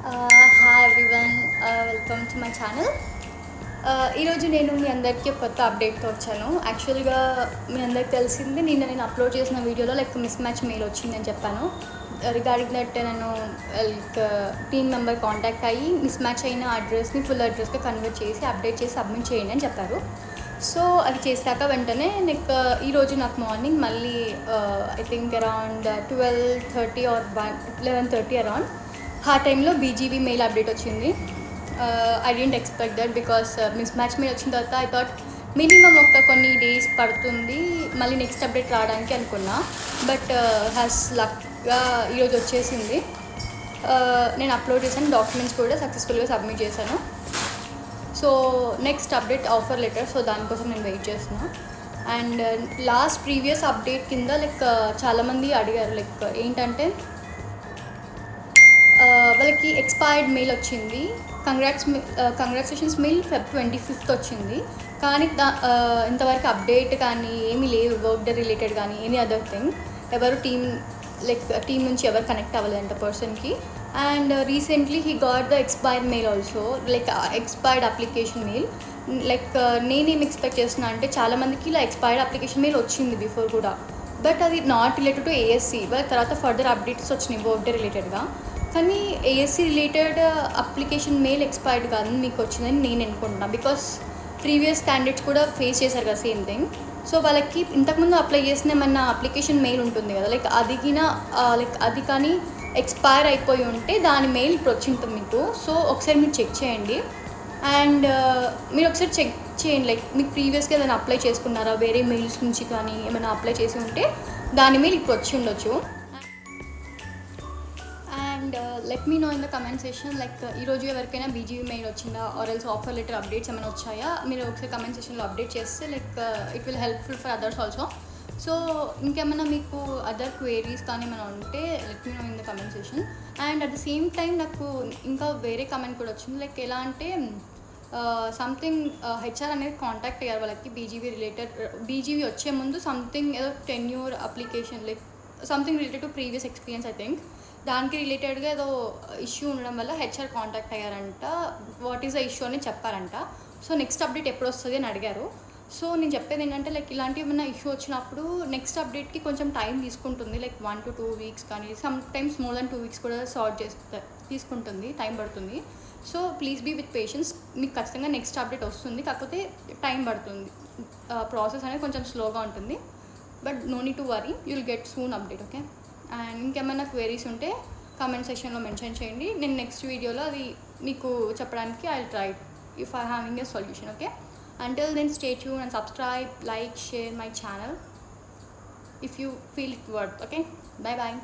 Hi everyone, welcome to my channel. ఈరోజు నేను మీ అందరికీ ఒక కొత్త అప్డేట్తో వచ్చాను. యాక్చువల్గా మీ అందరికి తెలిసింది, నేను అప్లోడ్ చేసిన వీడియోలో మిస్ మ్యాచ్ మెయిల్ వచ్చిందని చెప్పాను. రిగార్డింగ్ దట్ నేను టీమ్ మెంబర్ కాంటాక్ట్ అయ్యి మిస్ మ్యాచ్ అయిన అడ్రస్ని ఫుల్ అడ్రస్గా కన్వర్ట్ చేసి అప్డేట్ చేసి సబ్మిట్ చేయండి అని చెప్పారు. సో అది చేశాక వెంటనే ఈరోజు నాకు మార్నింగ్ మళ్ళీ I think around 12:30 or 11:30 around ఆ టైంలో బీజీవీ మెయిల్ అప్డేట్ వచ్చింది. I didn't expect that because mismatch mail వచ్చిన తర్వాత ఐ థాట్ మినిమం కొన్ని డేస్ పడుతుంది మళ్ళీ నెక్స్ట్ అప్డేట్ రావడానికి అనుకున్నా. బట్ హ్యాస్ లక్గా ఈరోజు వచ్చేసింది. నేను అప్లోడ్ చేశాను, డాక్యుమెంట్స్ కూడా సక్సెస్ఫుల్గా సబ్మిట్ చేశాను. So next update offer letter. So దానికోసం నేను వెయిట్ చేస్తున్నాను. అండ్ లాస్ట్ ప్రీవియస్ అప్డేట్ కింద చాలామంది అడిగారు ఏంటంటే వాళ్ళకి ఎక్స్పైర్డ్ మెయిల్ వచ్చింది, కంగ్రాచులేషన్స్ మెయిల్ Feb 25th వచ్చింది, కానీ ఇంతవరకు అప్డేట్ కానీ ఏమీ లేదు, వర్క్ డే రిలేటెడ్ కానీ ఎనీ అదర్ థింగ్. ఎవరు టీమ్ నుంచి ఎవరు కనెక్ట్ అవ్వలేదంట పర్సన్కి. And recently he got the expired mail also, expired application mail. నేనేం ఎక్స్పెక్ట్ చేస్తున్నా అంటే చాలామందికి ఎక్స్పైర్డ్ అప్లికేషన్ మెయిల్ వచ్చింది బిఫోర్ కూడా, బట్ అది నాట్ రిలేటెడ్ టు ఏఎస్సీ. వాళ్ళ తర్వాత ఫర్దర్ అప్డేట్స్ వచ్చినాయి వర్క్ డే రిలేటెడ్గా, కానీ ASC related application mail expired కాదని మీకు వచ్చిందని నేను అనుకుంటున్నాను. బికాస్ ప్రీవియస్ క్యాండిడేట్స్ కూడా ఫేస్ చేశారు కదా సేమ్ థింగ్. సో వాళ్ళకి ఇంతకుముందు అప్లై చేసిన ఏమన్నా అప్లికేషన్ మెయిల్ ఉంటుంది కదా, అది కానీ ఎక్స్పైర్ అయిపోయి ఉంటే దాని మెయిల్ ఇప్పుడు వచ్చి ఉంటుంది మీకు. సో ఒకసారి మీరు చెక్ చేయండి. అండ్ మీరు ఒకసారి చెక్ చేయండి మీకు ప్రీవియస్గా ఏదైనా అప్లై చేసుకున్నారా, వేరే మెయిల్స్ నుంచి కానీ ఏమైనా అప్లై చేసి ఉంటే దాని మెయిల్ ఇప్పుడు వచ్చి ఉండొచ్చు. And let me know in the comment session ఈరోజు ఎవరికైనా బీజీవీ మెయిల్ వచ్చిందా or else offer letter updates ఏమైనా వచ్చాయా, మీరు ఒకసారి కమెంట్ సెషన్లో అప్డేట్ చేస్తే it will helpful for others also. So ఇంకేమైనా మీకు అదర్ క్వేరీస్ కానీ ఏమైనా ఉంటే let me know in the comment session. And at the same time నాకు ఇంకా వేరే కమెంట్ కూడా వచ్చింది. ఎలా అంటే సంథింగ్ హెచ్ఆర్ అనేది కాంటాక్ట్ అయ్యారు వాళ్ళకి బీజీవీ వచ్చే ముందు సంథింగ్ ఏదో tenure application something related to previous experience I think. దానికి రిలేటెడ్గా ఏదో ఇష్యూ ఉండడం వల్ల హెచ్ఆర్ కాంటాక్ట్ అయ్యారంట. వాట్ ఈస్ ద ఇష్యూ అని చెప్పారంట. సో నెక్స్ట్ అప్డేట్ ఎప్పుడు వస్తుంది అని అడిగారు. సో నేను చెప్పేది ఏంటంటే ఇలాంటి ఏమైనా ఇష్యూ వచ్చినప్పుడు నెక్స్ట్ అప్డేట్కి కొంచెం టైం తీసుకుంటుంది, 1 to 2 weeks కానీ sometimes more than 2 weeks కూడా తీసుకుంటుంది, టైం పడుతుంది. So please be with patience. మీకు ఖచ్చితంగా నెక్స్ట్ అప్డేట్ వస్తుంది, కాకపోతే టైం పడుతుంది. ప్రాసెస్ అనేది కొంచెం స్లోగా ఉంటుంది. But no need to worry, you will get soon update. Okay. And ఇంకేమైనా క్వెరీస్ ఉంటే కామెంట్ సెక్షన్లో మెన్షన్ చేయండి. నేను నెక్స్ట్ వీడియోలో అది మీకు చెప్పడానికి I will try if I having a solution. Okay. Until then, stay tuned and subscribe, like, share my channel if you feel it worth. Okay. Bye bye.